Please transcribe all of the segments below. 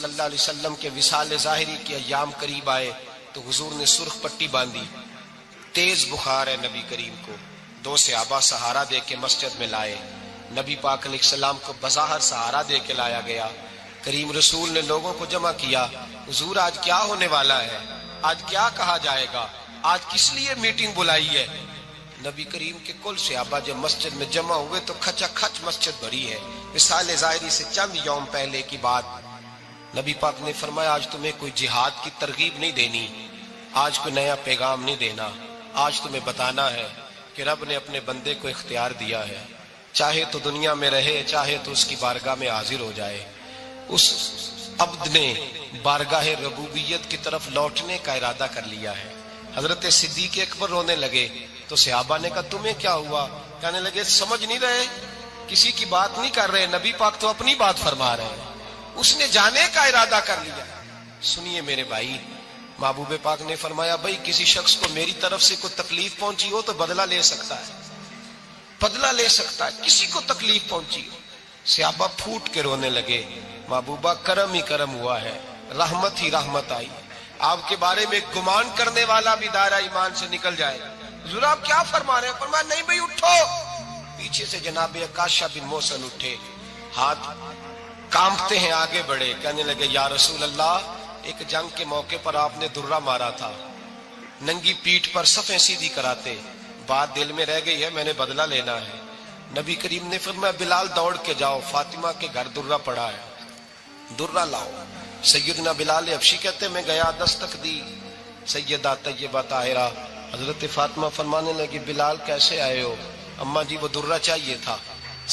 صلی اللہ علیہ وسلم کے وصال ظاہری کے ایام قریب آئے تو حضور نے سرخ پٹی باندھی، تیز بخار ہے نبی کریم کو، 2 صحابہ سہارا دے کے مسجد میں لائے، نبی پاک علیہ السلام کو بظاہر سہارا دے کے لایا گیا۔ کریم رسول نے لوگوں کو جمع کیا، حضور آج کیا ہونے والا ہے، آج کیا کہا جائے گا، آج کس لیے میٹنگ بلائی ہے؟ نبی کریم کے کل صحابہ جب مسجد میں جمع ہوئے تو کھچا کھچ مسجد بھری ہے۔ وصال ظاہری سے چند یوم پہلے کی بات، نبی پاک نے فرمایا آج تمہیں کوئی جہاد کی ترغیب نہیں دینی، آج کوئی نیا پیغام نہیں دینا، آج تمہیں بتانا ہے کہ رب نے اپنے بندے کو اختیار دیا ہے، چاہے تو دنیا میں رہے، چاہے تو اس کی بارگاہ میں حاضر ہو جائے۔ اس عبد نے بارگاہ ربوبیت کی طرف لوٹنے کا ارادہ کر لیا ہے۔ حضرت صدیق اکبر رونے لگے تو صحابہ نے کہا تمہیں کیا ہوا؟ کہنے لگے سمجھ نہیں رہے، کسی کی بات نہیں کر رہے، نبی پاک تو اپنی بات فرما رہے ہیں، اس نے جانے کا ارادہ کر لیا۔ سنیے میرے بھائی، محبوب پاک نے فرمایا بھائی کسی شخص کو میری طرف سے کوئی تکلیف پہنچی ہو تو بدلہ لے سکتا ہے، بدلہ لے سکتا ہے، کسی کو تکلیف پہنچی ہو۔ صحابہ پھوٹ کے رونے لگے، محبوبہ کرم ہی کرم ہوا ہے، رحمت ہی رحمت آئی، آپ کے بارے میں گمان کرنے والا بھی دائرہ ایمان سے نکل جائے۔ حضور آپ کیا فرما رہے ہیں؟ فرمایا نہیں بھائی اٹھو۔ پیچھے سے جناب عکاشہ بن محصن اٹھے، ہاتھ کانپتے ہیں، آگے بڑھے، کہنے لگے یا رسول اللہ، ایک جنگ کے موقع پر آپ نے درہ مارا تھا، ننگی پیٹھ پر صفیں سیدھی کراتے، بات دل میں رہ گئی ہے، میں نے بدلہ لینا ہے۔ نبی کریم نے فرمایا بلال دوڑ کے جاؤ، فاطمہ کے گھر درہ پڑا ہے، درہ لاؤ۔ سیدنا بلال حبشی کہتے میں گیا، دستک دی، سیدہ طیبہ طاہرہ حضرت فاطمہ فرمانے لگی بلال کیسے آئے ہو؟ اماں جی وہ درہ چاہیے تھا۔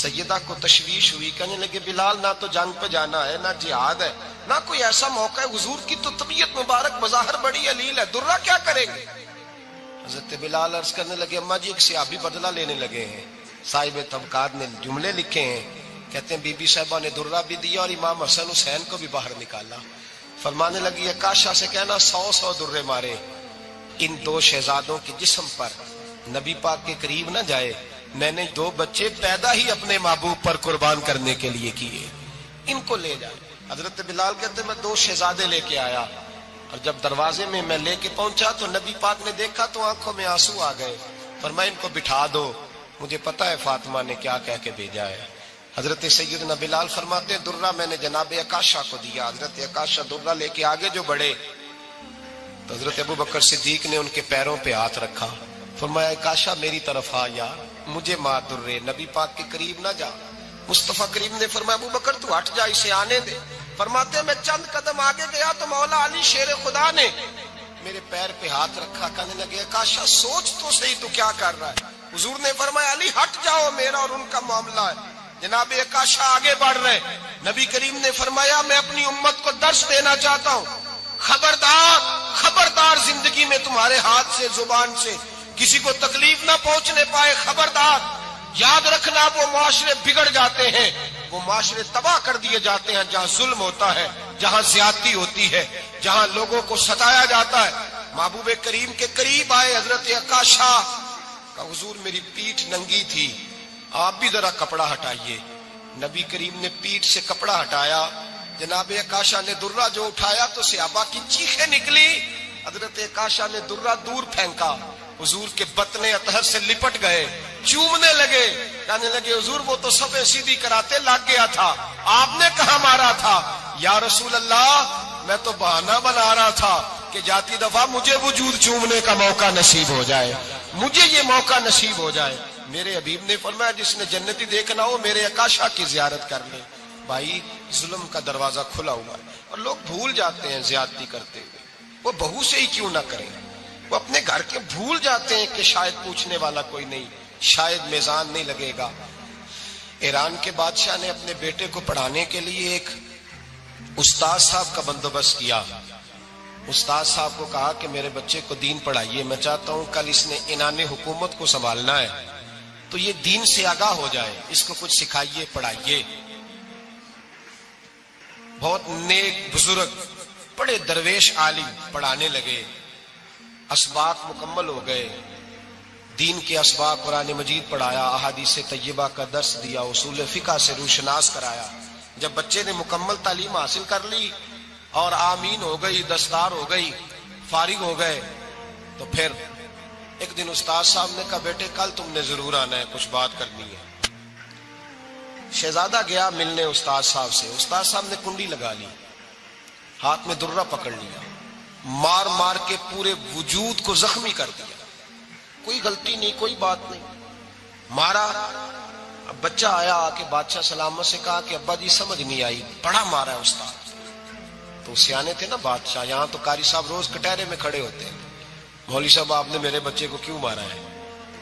سیدہ کو تشویش ہوئی، کہنے لگے بلال نہ تو جنگ پہ جانا ہے، نہ جہاد ہے، نہ کوئی ایسا موقع ہے، حضور کی تو طبیعت مبارک بظاہر بڑی علیل ہے، درہ کیا کریں گے؟ حضرت بلال عرض کرنے لگے اماں جی ایک صحابی بدلہ لینے لگے ہیں، صاحب طبقات نے جملے لکھے ہیں، کہتے ہیں بی بی صاحبہ نے درہ بھی دیا اور امام حسن حسین کو بھی باہر نکالا۔ فرمانے لگی عکاشہ سے کہنا 100 درے مارے، ان 2 شہزادوں کے جسم پر نبی پاک کے قریب نہ جائے، میں نے 2 بچے پیدا ہی اپنے محبوب پر قربان کرنے کے لیے کیے، ان کو لے جائے۔ حضرت بلال کہتے میں 2 شہزادے لے کے آیا، اور جب دروازے میں میں لے کے پہنچا تو نبی پاک نے دیکھا تو آنکھوں میں آنسو آ گئے، فرمایا ان کو بٹھا دو، مجھے پتا ہے فاطمہ نے کیا کہہ کے بھیجا ہے۔ حضرت سیدنا بلال فرماتے ہیں درہ میں نے جناب عکاشہ کو دیا، حضرت عکاشہ درہ لے کے آگے جو بڑھے تو حضرت ابوبکر صدیق نے ان کے پیروں پہ ہاتھ رکھا، فرمایا عکاشہ میری طرف آ یار، مجھے مار درے، نبی پاک کے قریب نہ جا۔ مصطفیٰ کریم نے فرمایا ابوبکر تو ہٹ جا، اسے آنے دے۔ فرماتے ہیں میں چند قدم آگے گیا تو مولا علی شیر خدا نے میرے پیر پہ ہاتھ رکھا، کہنے لگے عکاشہ سوچ تو صحیح تو کیا کر رہا ہے؟ حضور نے فرمایا علی ہٹ جاؤ، میرا اور ان کا معاملہ ہے۔ جناب عکاشہ آگے بڑھ رہے، نبی کریم نے فرمایا میں اپنی امت کو درس دینا چاہتا ہوں، خبردار خبردار زندگی میں تمہارے ہاتھ سے زبان سے کسی کو تکلیف نہ پہنچنے پائے، خبردار یاد رکھنا وہ معاشرے بگڑ جاتے ہیں، وہ معاشرے تباہ کر دیے جاتے ہیں جہاں ظلم ہوتا ہے، جہاں زیادتی ہوتی ہے، جہاں لوگوں کو ستایا جاتا ہے۔ محبوب کریم کے قریب آئے حضرت عکاشہ کا، حضور میری پیٹھ ننگی تھی، آپ بھی ذرا کپڑا ہٹائیے۔ نبی کریم نے پیٹھ سے کپڑا ہٹایا، جناب عکاشہ نے درہ جو اٹھایا تو صحابہ کی چیخیں نکلی، حضرت عکاشہ نے درہ دور پھینکا، حضور کے بطن اطہر سے لپٹ گئے، چومنے لگے، کہنے لگے حضور وہ تو صفیں سیدھی کراتے لگ گیا تھا، آپ نے کہاں مارا تھا؟ یا رسول اللہ میں تو بہانہ بنا رہا تھا کہ جاتی دفعہ مجھے وجود چومنے کا موقع نصیب ہو جائے، مجھے یہ موقع نصیب ہو جائے۔ میرے حبیب نے فرمایا جس نے جنتی دیکھنا ہو میرے عکاشہ کی زیارت کر لے۔ بھائی ظلم کا دروازہ کھلا ہوا ہے اور لوگ بھول جاتے ہیں زیادتی کرتے ہوئے، وہ بہو سے ہی کیوں نہ کریں، وہ اپنے گھر کے بھول جاتے ہیں کہ شاید پوچھنے والا کوئی نہیں، شاید میزان نہیں لگے گا۔ ایران کے بادشاہ نے اپنے بیٹے کو پڑھانے کے لیے ایک استاد صاحب کا بندوبست کیا۔ استاد صاحب کو کہا کہ میرے بچے کو دین پڑھائیے، میں چاہتا ہوں کل اس نے عنان حکومت کو سنبھالنا ہے تو یہ دین سے آگاہ ہو جائے، اس کو کچھ سکھائیے پڑھائیے۔ بہت نیک بزرگ بڑے درویش عالم پڑھانے لگے، اسباق مکمل ہو گئے، دین کے اسباق قرآن مجید پڑھایا، احادیث طیبہ کا درس دیا، اصول فقہ سے روشناس کرایا۔ جب بچے نے مکمل تعلیم حاصل کر لی اور آمین ہو گئی، دستار ہو گئی، فارغ ہو گئے، تو پھر ایک دن استاد صاحب نے کہا بیٹے کل تم نے ضرور آنا ہے، کچھ بات کرنی ہے۔ شہزادہ گیا ملنے استاد صاحب سے، استاد صاحب نے کنڈی لگا لی، ہاتھ میں درہ پکڑ لیا، مار مار کے پورے وجود کو زخمی کر دیا، کوئی غلطی نہیں، کوئی بات نہیں، مارا۔ اب بچہ آیا آ کے بادشاہ سلامت سے کہا کہ ابا جی سمجھ نہیں آئی، بڑا مارا ہے استاد۔ تو سیانے تھے نا بادشاہ، یہاں تو قاری صاحب روز کٹہرے میں کھڑے ہوتے ہیں، مولوی صاحب آپ نے میرے بچے کو کیوں مارا ہے؟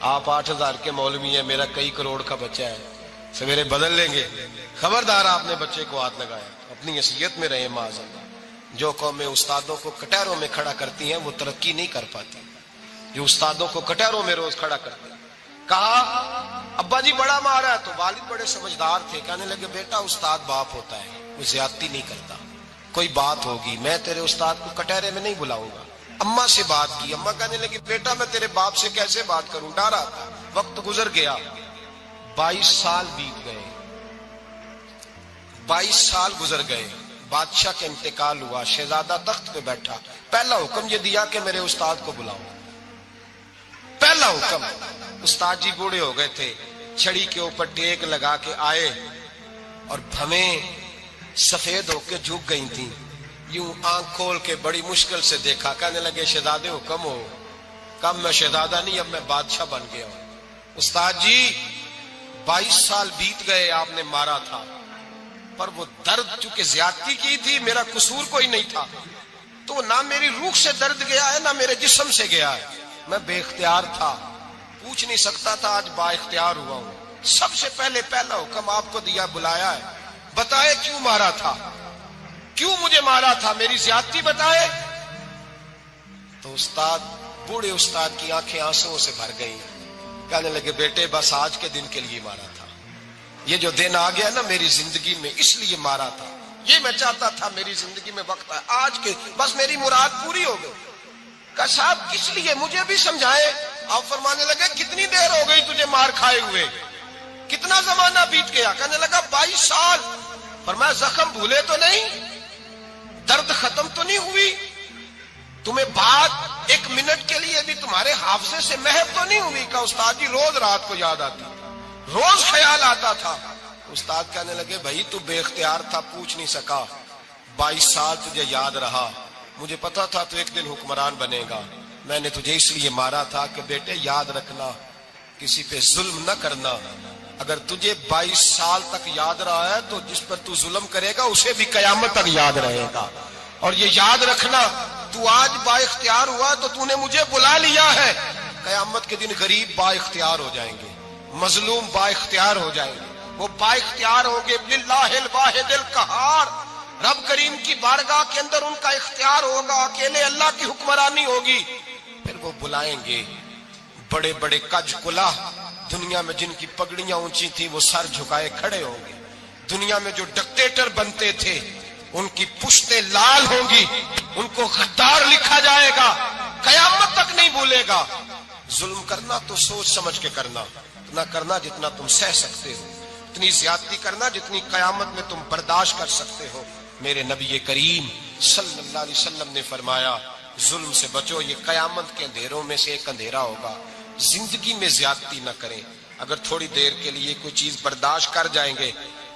آپ 8,000 کے مولوی ہیں، میرا کئی کروڑ کا بچہ ہے، سویرے بدل لیں گے، خبردار آپ نے بچے کو ہاتھ لگایا، اپنی حیثیت میں رہے معاذ اللہ۔ جو قومیں استادوں کو کٹہروں میں کھڑا کرتی ہیں وہ ترقی نہیں کر پاتی، جو استادوں کو کٹہروں میں روز کھڑا کرتے ہیں۔ کہا ابا جی بڑا مارا ہے، تو والد بڑے سمجھدار تھے، کہنے لگے بیٹا استاد باپ ہوتا ہے، وہ زیادتی نہیں کرتا، کوئی بات ہوگی میں تیرے استاد کو کٹہرے میں نہیں بلاؤں گا۔ اماں سے بات کی، اماں کہنے لگی بیٹا میں تیرے باپ سے کیسے بات کروں، ڈرا تھا۔ وقت گزر گیا، 22 سال بیت گئے، 22 سال گزر گئے، بادشاہ کا انتقال ہوا، شہزادہ تخت پہ بیٹھا، پہلا حکم یہ دیا کہ میرے استاد کو بلاؤ، پہلا حکم۔ استاد جی بوڑھے ہو گئے تھے، چھڑی کے اوپر ٹیک لگا کے آئے اور بھویں سفید ہو کے جھک گئی تھیں، یوں آنکھ کھول کے بڑی مشکل سے دیکھا، کہنے لگے شہزادے حکم ہو۔ کب میں شہزادہ نہیں، اب میں بادشاہ بن گیا ہوں۔ استاد جی 22 سال بیت گئے، آپ نے مارا تھا، پر وہ درد چونکہ زیادتی کی تھی، میرا قصور کوئی نہیں تھا، تو نہ میری روح سے درد گیا ہے نہ میرے جسم سے گیا ہے، میں بے اختیار تھا، پوچھ نہیں سکتا تھا، آج با اختیار ہوا ہوں۔ سب سے پہلے پہلا حکم آپ کو دیا، بلایا ہے، بتائے کیوں مارا تھا، کیوں مجھے مارا تھا، میری زیادتی بتائے۔ تو استاد، بوڑھے استاد کی آنکھیں آنسوؤں سے بھر گئی، کہنے لگے بیٹے بس آج کے دن کے لیے مارا تھا، یہ جو دن آ گیا نا میری زندگی میں اس لیے مارا تھا، یہ میں چاہتا تھا میری زندگی میں وقت ہے، آج کے بس میری مراد پوری ہو گئی۔ کہا صاحب کس لیے، مجھے بھی سمجھائے۔ آپ فرمانے لگے کتنی دیر ہو گئی تجھے مار کھائے ہوئے، کتنا زمانہ بیت گیا؟ کہنے لگا 22 سال۔ فرمایا زخم بھولے تو نہیں، درد ختم تو نہیں ہوئی، تمہیں بات 1 منٹ کے لیے بھی تمہارے حافظے سے محو تو نہیں ہوئی؟ کہا استاد جی روز رات کو یاد آتی، روز خیال آتا تھا۔ استاد کہنے لگے بھائی تو بے اختیار تھا، پوچھ نہیں سکا، 22 سال تجھے یاد رہا، مجھے پتا تھا تو ایک دن حکمران بنے گا، میں نے تجھے اس لیے مارا تھا کہ بیٹے یاد رکھنا، کسی پہ ظلم نہ کرنا، اگر تجھے 22 سال تک یاد رہا ہے تو جس پر تو ظلم کرے گا اسے بھی قیامت تک یاد رہے گا، اور یہ یاد رکھنا تو آج با اختیار ہوا تو تو نے مجھے بلا لیا ہے، قیامت کے دن غریب با اختیار ہو جائیں گے، مظلوم با اختیار ہو جائیں گے، وہ با اختیار ہوں گے للہ الواحد القہار، رب کریم کی بارگاہ کے اندر ان کا اختیار ہوگا، اکیلے اللہ کی حکمرانی ہوگی، پھر وہ بلائیں گے بڑے بڑے کج کلا، دنیا میں جن کی پگڑیاں اونچی تھی وہ سر جھکائے کھڑے ہوں گے، دنیا میں جو ڈکٹیٹر بنتے تھے ان کی پشتیں لال ہوں گی، ان کو غدار لکھا جائے گا، قیامت تک نہیں بھولے گا۔ ظلم کرنا تو سوچ سمجھ کے کرنا، اتنا کرنا جتنا تم سہ سکتے ہو، اتنی زیادتی کرنا جتنی قیامت میں تم برداشت کر سکتے ہو۔ میرے نبی کریم صلی اللہ علیہ وسلم نے فرمایا ظلم سے بچو، یہ قیامت کے اندھیروں میں سے ایک اندھیرا ہوگا، زندگی میں زیادتی نہ کریں، اگر تھوڑی دیر کے لیے کوئی چیز برداشت کر جائیں گے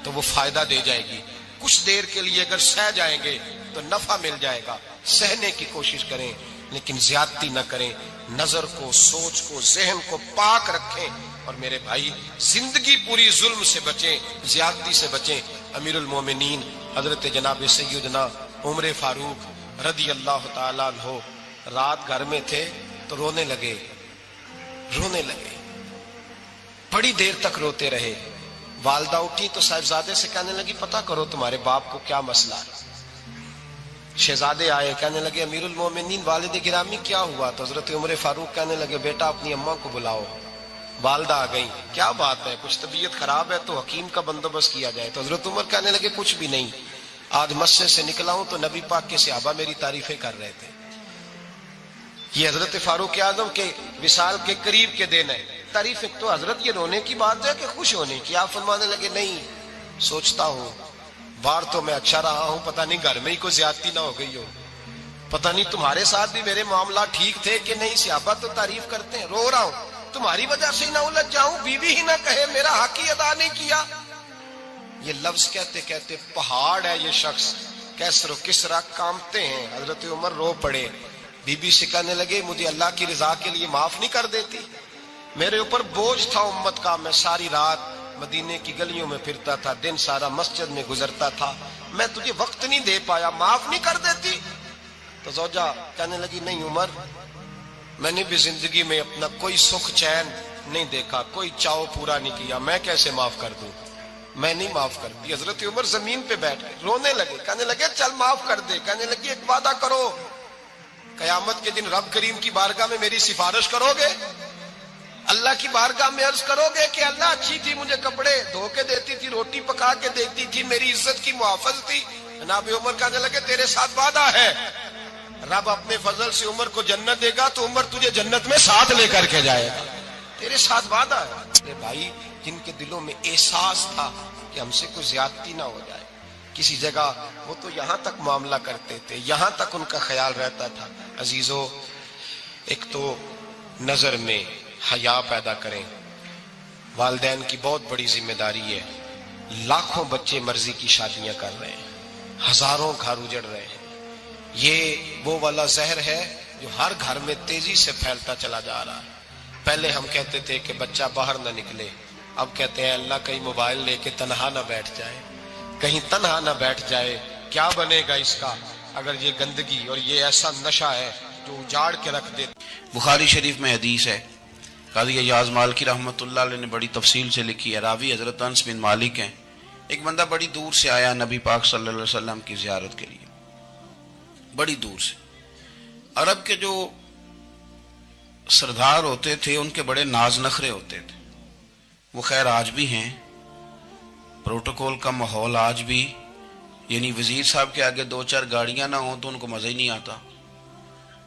تو وہ فائدہ دے جائے گی، کچھ دیر کے لیے اگر سہ جائیں گے تو نفع مل جائے گا، سہنے کی کوشش کریں لیکن زیادتی نہ کریں، نظر کو، سوچ کو، ذہن کو پاک رکھیں، اور میرے بھائی زندگی پوری ظلم سے بچیں، زیادتی سے بچیں۔ امیر المومنین حضرت جناب سیدنا عمر فاروق رضی اللہ تعالیٰ عنہ رات گھر میں تھے تو رونے لگے، بڑی دیر تک روتے رہے، والدہ اٹھی تو صاحبزادے سے کہنے لگی پتہ کرو تمہارے باپ کو کیا مسئلہ ہے۔ شہزادے آئے، کہنے لگے امیر المومنین والد گرامی کیا ہوا؟ تو حضرت عمر فاروق کہنے لگے بیٹا اپنی اماں کو بلاؤ۔ والدہ آ گئی، کیا بات ہے، کچھ طبیعت خراب ہے تو حکیم کا بندوبست کیا جائے۔ تو حضرت عمر کہنے لگے کچھ بھی نہیں، آج مسجد سے نکلا ہوں تو نبی پاک کے صحابہ میری تعریفیں کر رہے تھے۔ یہ حضرت فاروق اعظم کے وصال کے قریب کے دن ہے، تعریف تو حضرت یہ رونے کی بات ہے کہ خوش ہونے کی؟ آپ فرمانے لگے نہیں، سوچتا ہوں باہر تو میں اچھا رہا ہوں، پتہ نہیں گھر میں ہی کوئی زیادتی نہ ہو گئی ہو، پتہ نہیں تمہارے ساتھ بھی میرے معاملات ٹھیک تھے کہ نہیں، صحابہ تو تعریف کرتے ہیں، رو رہا ہوں تمہاری وجہ سے نہ الجھ جاؤں، بیوی ہی نہ کہے میرا حق ہی ادا نہیں کیا۔ یہ لفظ کہتے کہتے پہاڑ ہے یہ شخص، کیسر و کسرا کانپتے ہیں۔ حضرت عمر رو پڑے، بی بی سے کہنے لگے مجھے اللہ کی رضا کے لیے معاف نہیں کر دیتی؟ میرے اوپر بوجھ تھا امت کا، میں ساری رات مدینے کی گلیوں میں پھرتا تھا، دن سارا مسجد میں گزرتا تھا، میں تجھے وقت نہیں دے پایا، معاف نہیں کر دیتی؟ تو زوجہ کہنے لگی نہیں عمر، میں نے بھی زندگی میں اپنا کوئی سکھ چین نہیں دیکھا، کوئی چاؤ پورا نہیں کیا، میں کیسے معاف کر دوں؟ میں نہیں معاف کرتی۔ حضرت عمر زمین پہ بیٹھ گئے، رونے لگے، کہنے لگے چل معاف کر دے۔ کہنے لگی ایک وعدہ کرو، قیامت کے دن رب کریم کی بارگاہ میں میری سفارش کرو گے؟ اللہ کی بارگاہ میں عرض کرو گے کہ اللہ اچھی تھی، مجھے کپڑے دھو کے دیتی تھی، روٹی پکا کے دیتی تھی، میری عزت کی محافظ تھی؟ جناب عمر کہنے لگے تیرے ساتھ وعدہ ہے، رب اپنے فضل سے عمر کو جنت دے گا تو عمر تجھے جنت میں ساتھ لے کر کے جائے گا، تیرے ساتھ وعدہ ہے۔ میرے بھائی جن کے دلوں میں احساس تھا کہ ہم سے کوئی زیادتی نہ ہو جائے کسی جگہ، وہ تو یہاں تک معاملہ کرتے تھے، یہاں تک ان کا خیال رہتا تھا۔ عزیزو، ایک تو نظر میں حیا پیدا کریں، والدین کی بہت بڑی ذمہ داری ہے۔ لاکھوں بچے مرضی کی شادیاں کر رہے ہیں، ہزاروں گھر اجڑ رہے ہیں، یہ وہ والا زہر ہے جو ہر گھر میں تیزی سے پھیلتا چلا جا رہا ہے۔ پہلے ہم کہتے تھے کہ بچہ باہر نہ نکلے، اب کہتے ہیں اللہ کہیں موبائل لے کے تنہا نہ بیٹھ جائے، کہیں تنہا نہ بیٹھ جائے، کیا بنے گا اس کا اگر یہ گندگی اور یہ ایسا نشہ ہے جو اجاڑ کے رکھ دے۔ بخاری شریف میں حدیث ہے، قاضی ایاز مالکی رحمۃ اللہ علیہ نے بڑی تفصیل سے لکھی ہے، راوی حضرت انس بن مالک ہیں۔ ایک بندہ بڑی دور سے آیا نبی پاک صلی اللہ علیہ وسلم کی زیارت کے لیے، بڑی دور سے۔ عرب کے جو سردار ہوتے تھے ان کے بڑے ناز نخرے ہوتے تھے، وہ خیر آج بھی ہیں، پروٹوکول کا ماحول آج بھی، یعنی وزیر صاحب کے آگے دو چار گاڑیاں نہ ہوں تو ان کو مزہ ہی نہیں آتا،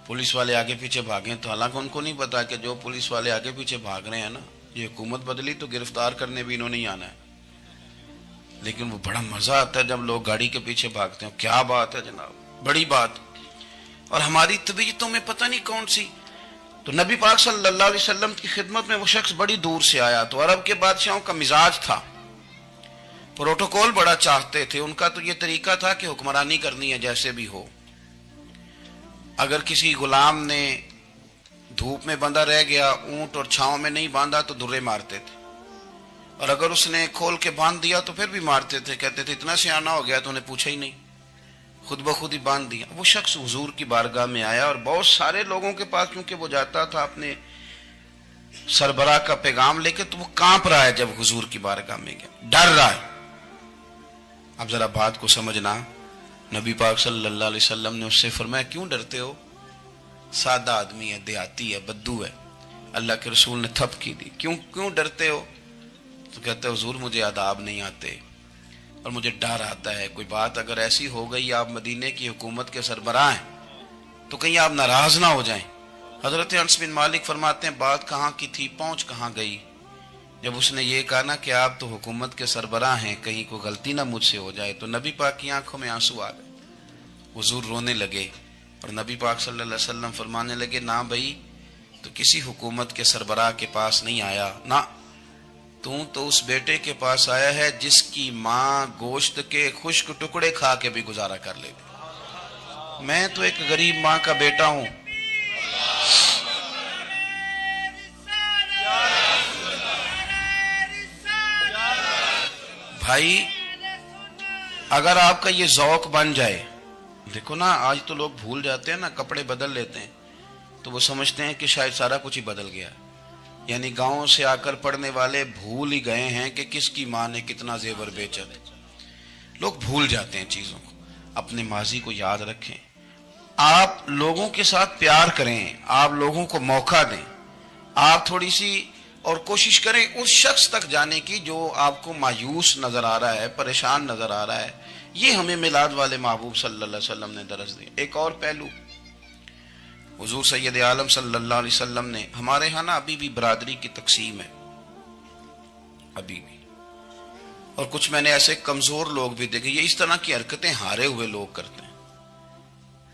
پولیس والے آگے پیچھے بھاگیں تو حالانکہ ان کو نہیں پتا کہ جو پولیس والے آگے پیچھے بھاگ رہے ہیں نا، یہ حکومت بدلی تو گرفتار کرنے بھی انہوں نے ہی آنا ہے، لیکن وہ بڑا مزہ آتا ہے جب لوگ گاڑی کے پیچھے بھاگتے ہیں، کیا بات ہے جناب، بڑی بات۔ اور ہماری طبیعتوں میں پتہ نہیں کون سی، تو نبی پاک صلی اللہ علیہ وسلم کی خدمت میں وہ شخص بڑی دور سے آیا، تو عرب کے بادشاہوں کا مزاج تھا، پروٹوکول بڑا چاہتے تھے، ان کا تو یہ طریقہ تھا کہ حکمرانی کرنی ہے جیسے بھی ہو۔ اگر کسی غلام نے دھوپ میں بندھا رہ گیا، اونٹ اور چھاؤں میں نہیں باندھا تو درے مارتے تھے، اور اگر اس نے کھول کے باندھ دیا تو پھر بھی مارتے تھے، کہتے تھے اتنا سیانا ہو گیا تو انہیں پوچھا ہی نہیں، خود بخود ہی باندھ دیا۔ وہ شخص حضور کی بارگاہ میں آیا اور بہت سارے لوگوں کے پاس کیونکہ وہ جاتا تھا اپنے سربراہ کا پیغام لے کے، تو وہ کانپ رہا ہے جب حضور کی بارگاہ میں گیا، ڈر رہا ہے۔ اب ذرا بات کو سمجھنا، نبی پاک صلی اللہ علیہ وسلم نے اس سے فرمایا کیوں ڈرتے ہو؟ سادہ آدمی ہے، دیہاتی ہے، بدو ہے۔ اللہ کے رسول نے تھپ کی دی، کیوں ڈرتے ہو؟ تو کہتے حضور مجھے آداب نہیں آتے اور مجھے ڈر آتا ہے، کوئی بات اگر ایسی ہو گئی، آپ مدینے کی حکومت کے سربراہ ہیں، تو کہیں آپ ناراض نہ ہو جائیں۔ حضرت انس بن مالک فرماتے ہیں بات کہاں کی تھی، پہنچ کہاں گئی؟ جب اس نے یہ کہا نا کہ آپ تو حکومت کے سربراہ ہیں، کہیں کوئی غلطی نہ مجھ سے ہو جائے، تو نبی پاک کی آنکھوں میں آنسو آ گئے، حضور رونے لگے، اور نبی پاک صلی اللہ علیہ وسلم فرمانے لگے نہ بھائی، تو کسی حکومت کے سربراہ کے پاس نہیں آیا، نہ تو اس بیٹے کے پاس آیا ہے جس کی ماں گوشت کے خشک ٹکڑے کھا کے بھی گزارا کر لیتی، میں تو ایک غریب ماں کا بیٹا ہوں۔ بھائی اگر آپ کا یہ ذوق بن جائے، دیکھو نا آج تو لوگ بھول جاتے ہیں نا، کپڑے بدل لیتے ہیں تو وہ سمجھتے ہیں کہ شاید سارا کچھ ہی بدل گیا، یعنی گاؤں سے آ کر پڑھنے والے بھول ہی گئے ہیں کہ کس کی ماں نے کتنا زیور بیچا تھا۔ لوگ بھول جاتے ہیں چیزوں کو، اپنے ماضی کو یاد رکھیں، آپ لوگوں کے ساتھ پیار کریں، آپ لوگوں کو موقع دیں، آپ تھوڑی سی اور کوشش کریں اس شخص تک جانے کی جو آپ کو مایوس نظر آ رہا ہے، پریشان نظر آ رہا ہے۔ یہ ہمیں میلاد والے محبوب صلی اللہ علیہ وسلم نے درس دی۔ ایک اور پہلو، حضور سید عالم صلی اللہ علیہ وسلم نے، ہمارے ہاں نا ابھی بھی برادری کی تقسیم ہے، ابھی بھی اور کچھ میں نے ایسے کمزور لوگ بھی دیکھے. یہ اس طرح کی حرکتیں ہارے ہوئے لوگ کرتے ہیں.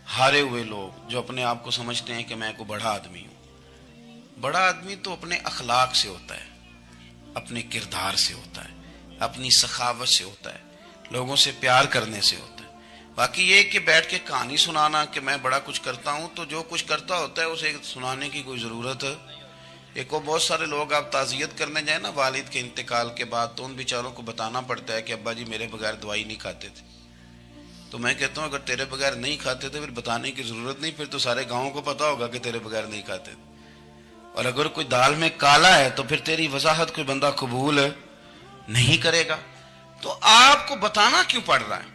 ہارے ہوئے لوگ جو اپنے آپ کو سمجھتے ہیں کہ میں کوئی بڑا آدمی ہوں. بڑا آدمی تو اپنے اخلاق سے ہوتا ہے, اپنے کردار سے ہوتا ہے, اپنی سخاوت سے ہوتا ہے, لوگوں سے پیار کرنے سے ہوتا ہے. باقی یہ کہ بیٹھ کے کہانی سنانا کہ میں بڑا کچھ کرتا ہوں, تو جو کچھ کرتا ہوتا ہے اسے سنانے کی کوئی ضرورت. ایک وہ بہت سارے لوگ آپ تعزیت کرنے جائیں نا والد کے انتقال کے بعد, تو ان بیچاروں کو بتانا پڑتا ہے کہ ابا جی میرے بغیر دوائی نہیں کھاتے تھے. تو میں کہتا ہوں اگر تیرے بغیر نہیں کھاتے تھے پھر بتانے کی ضرورت نہیں, پھر تو سارے گاؤں کو پتا ہوگا کہ تیرے بغیر نہیں کھاتے تھے. اور اگر کوئی دال میں کالا ہے تو پھر تیری وضاحت کوئی بندہ قبول نہیں کرے گا. تو آپ کو بتانا کیوں پڑ رہا ہے,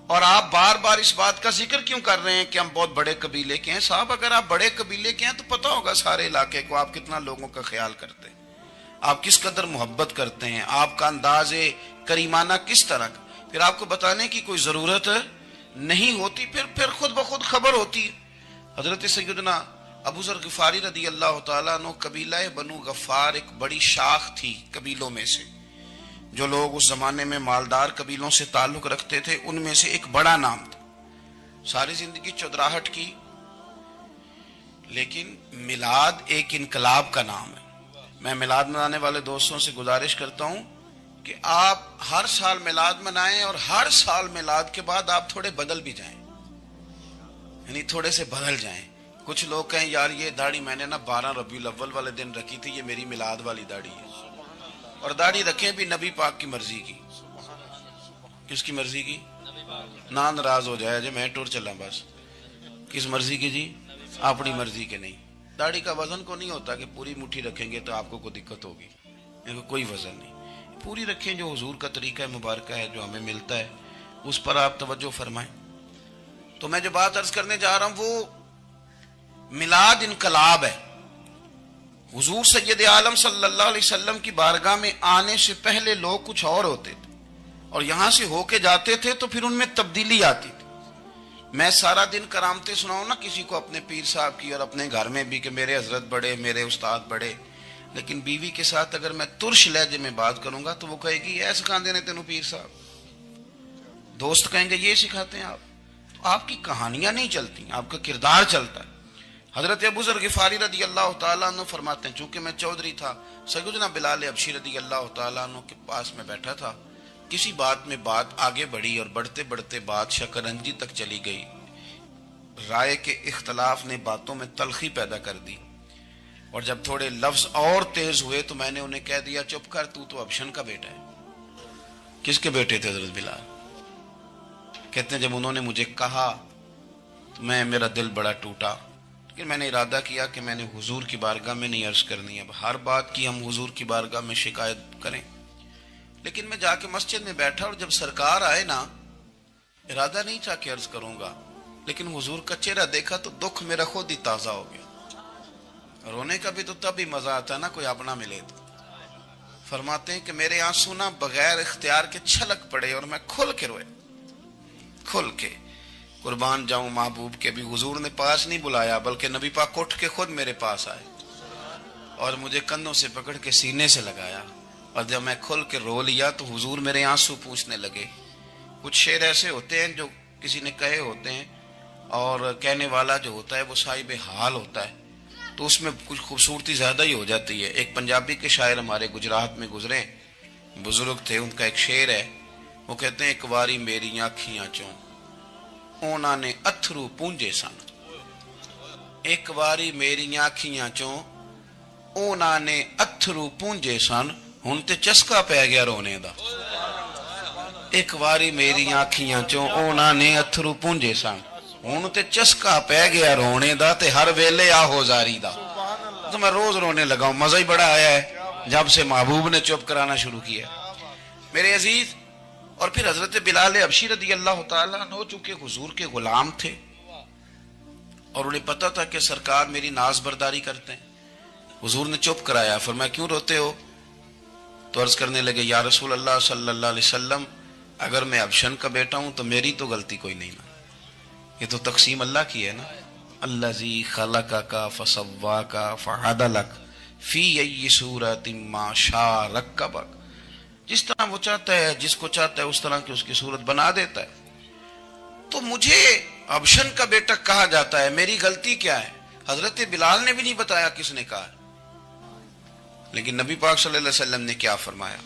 اور آپ بار بار اس بات کا ذکر کیوں کر رہے ہیں کہ ہم بہت بڑے قبیلے کے ہیں؟ صاحب اگر آپ بڑے قبیلے کے ہیں تو پتا ہوگا سارے علاقے کو آپ کتنا لوگوں کا خیال کرتے ہیں, آپ کس قدر محبت کرتے ہیں, آپ کا انداز کریمانہ کس طرح کا. پھر آپ کو بتانے کی کوئی ضرورت نہیں ہوتی, پھر خود بخود خبر ہوتی. حضرت سیدنا ابو ذر غفاری رضی اللہ تعالیٰ عنہ, قبیلہ بنو غفار ایک بڑی شاخ تھی قبیلوں میں سے. جو لوگ اس زمانے میں مالدار قبیلوں سے تعلق رکھتے تھے ان میں سے ایک بڑا نام تھا. ساری زندگی چودراہٹ کی, لیکن میلاد ایک انقلاب کا نام ہے. میں میلاد منانے والے دوستوں سے گزارش کرتا ہوں کہ آپ ہر سال میلاد منائیں, اور ہر سال میلاد کے بعد آپ تھوڑے بدل بھی جائیں, یعنی تھوڑے سے بدل جائیں. کچھ لوگ کہیں یار یہ داڑھی میں نے نا 12 ربیع الاول والے دن رکھی تھی, یہ میری میلاد والی داڑھی ہے. اور داڑھی رکھیں بھی نبی پاک کی مرضی کی. کس کی مرضی کی؟ نہ ناراض ہو جائے جو میں ٹور چلا بس. کس مرضی کی جی؟ اپنی مرضی کے نہیں. داڑھی کا وزن کو نہیں ہوتا کہ پوری مٹھی رکھیں گے تو آپ کو کوئی دقت ہوگی, کوئی وزن نہیں. پوری رکھیں, جو حضور کا طریقہ مبارکہ ہے جو ہمیں ملتا ہے اس پر آپ توجہ فرمائیں. تو میں جو بات عرض کرنے جا رہا ہوں وہ میلاد انقلاب ہے. حضور سید عالم صلی اللہ علیہ وسلم کی بارگاہ میں آنے سے پہلے لوگ کچھ اور ہوتے تھے, اور یہاں سے ہو کے جاتے تھے تو پھر ان میں تبدیلی آتی تھی. میں سارا دن کرامتیں سناؤں نا کسی کو اپنے پیر صاحب کی, اور اپنے گھر میں بھی کہ میرے حضرت بڑے, میرے استاد بڑے, لیکن بیوی کے ساتھ اگر میں ترش لہجے میں بات کروں گا تو وہ کہے گی ایسے سکھاندے نے تینوں پیر صاحب. دوست کہیں گے یہ سکھاتے ہیں آپ. تو آپ کی کہانیاں نہیں چلتی, آپ کا کردار چلتا ہے. حضرت ابو ذر غفاری رضی اللہ تعالیٰ عنہ فرماتے ہیں چونکہ میں چودھری تھا, سیدنا بلال حبشی رضی اللہ تعالیٰ عنہ کے پاس میں بیٹھا تھا. کسی بات میں بات آگے بڑھی اور بڑھتے بڑھتے بات شکنجی تک چلی گئی. رائے کے اختلاف نے باتوں میں تلخی پیدا کر دی, اور جب تھوڑے لفظ اور تیز ہوئے تو میں نے انہیں کہہ دیا چپ کر, تو ابشن کا بیٹا ہے. کس کے بیٹے تھے حضرت بلال؟ کہتے ہیں جب انہوں نے مجھے کہا تو میرا دل بڑا ٹوٹا, لیکن میں نے ارادہ کیا کہ میں نے حضور کی بارگاہ میں نہیں عرض کرنی. اب ہر بات کی ہم حضور کی بارگاہ میں شکایت کریں. لیکن میں جا کے مسجد میں بیٹھا, اور جب سرکار آئے نا, ارادہ نہیں تھا کہ عرض کروں گا, لیکن حضور کا چہرہ دیکھا تو دکھ میرا خود ہی تازہ ہو گیا. رونے کا بھی تو تب ہی مزہ آتا ہے نا کوئی اپنا ملے تو. فرماتے ہیں کہ میرے آنسو نا بغیر اختیار کے چھلک پڑے, اور میں کھل کے روئے, کھل کے. قربان جاؤں محبوب کے بھی حضور نے پاس نہیں بلایا, بلکہ نبی پاک اٹھ کے خود میرے پاس آئے اور مجھے کندھوں سے پکڑ کے سینے سے لگایا. اور جب میں کھل کے رو لیا تو حضور میرے آنسو پوچھنے لگے. کچھ شعر ایسے ہوتے ہیں جو کسی نے کہے ہوتے ہیں, اور کہنے والا جو ہوتا ہے وہ صاحب حال ہوتا ہے, تو اس میں کچھ خوبصورتی زیادہ ہی ہو جاتی ہے. ایک پنجابی کے شاعر ہمارے گجرات میں گزرے, بزرگ تھے, ان کا ایک شعر ہے, وہ کہتے ہیں ایک باری میری آنکھیاں چوں اونا نے اتھرو پونجے سن. ایک باری میری آنکھیاں چوں اونا نے اتھرو پونجے سن, ہن تے چسکا پہ گیا رونے دا. ایک باری میری آنکھیاں چوں اونا نے اتھرو پونجے سن, ہن تے چسکا پہ گیا رونے دا, تے ہر ویلے آہو زاری دا. تو میں روز رونے لگا ہوں, مزہ ہی بڑا آیا ہے جب سے محبوب نے چپ کرانا شروع کیا میرے عزیز. اور پھر حضرت بلال حبشی رضی اللہ تعالیٰ عنہ چونکہ حضور کے غلام تھے, اور انہیں پتا تھا کہ سرکار میری ناز برداری کرتے ہیں, حضور نے چپ کرایا. فرمایا کیوں روتے ہو؟ تو عرض کرنے لگے یا رسول اللہ صلی اللہ علیہ وسلم, اگر میں ابشن کا بیٹا ہوں تو میری تو غلطی کوئی نہیں نا, یہ تو تقسیم اللہ کی ہے نا. الذی خلقک فسواک فعدلک فی ای صورت ما شاء رکبک. جس طرح وہ چاہتا ہے، جس کو چاہتا ہے اس طرح کی اس کی صورت بنا دیتا ہے. تو مجھے ابشن کا بیٹا کہا جاتا ہے، میری غلطی کیا ہے؟ حضرت بلال نے بھی نہیں بتایا کس نے کہا. لیکن نبی پاک صلی اللہ علیہ وسلم نے کیا فرمایا؟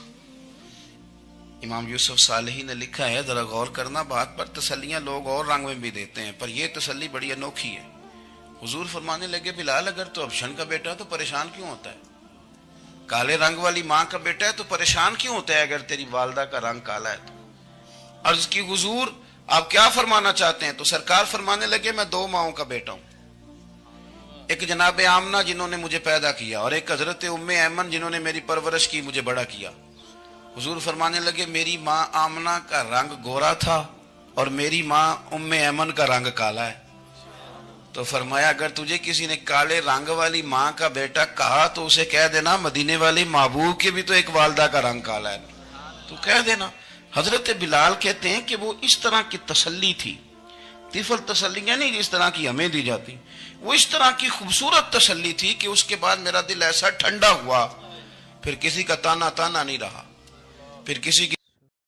امام یوسف صالحی نے لکھا ہے، ذرا غور کرنا بات پر. تسلیاں لوگ اور رنگ میں بھی دیتے ہیں، پر یہ تسلی بڑی انوکھی ہے. حضور فرمانے لگے، بلال اگر تو ابشن کا بیٹا تو پریشان کیوں ہوتا ہے؟ کالے رنگ والی ماں کا بیٹا ہے تو پریشان کیوں ہوتا ہے اگر تیری والدہ کا رنگ کالا ہے تو؟ عرض کی، حضور آپ کیا فرمانا چاہتے ہیں؟ تو سرکار فرمانے لگے، میں دو ماؤں کا بیٹا ہوں. ایک جناب آمنہ جنہوں نے مجھے پیدا کیا، اور ایک حضرت ام ایمن جنہوں نے میری پرورش کی، مجھے بڑا کیا. حضور فرمانے لگے، میری ماں آمنہ کا رنگ گورا تھا اور میری ماں ام ایمن کا رنگ کالا ہے. تو فرمایا، اگر تجھے کسی نے کالے رنگ والی ماں کا بیٹا کہا تو اسے کہہ دینا مدینے والی محبوب کے بھی تو ایک والدہ کا رنگ کالا ہے، تو کہہ دینا. حضرت بلال کہتے ہیں کہ وہ اس طرح کی تسلی تھی، طفل تسلیاں نہیں جس طرح کی ہمیں دی جاتی، وہ اس طرح کی خوبصورت تسلی تھی کہ اس کے بعد میرا دل ایسا ٹھنڈا ہوا، پھر کسی کا تانا نہیں رہا، پھر کسی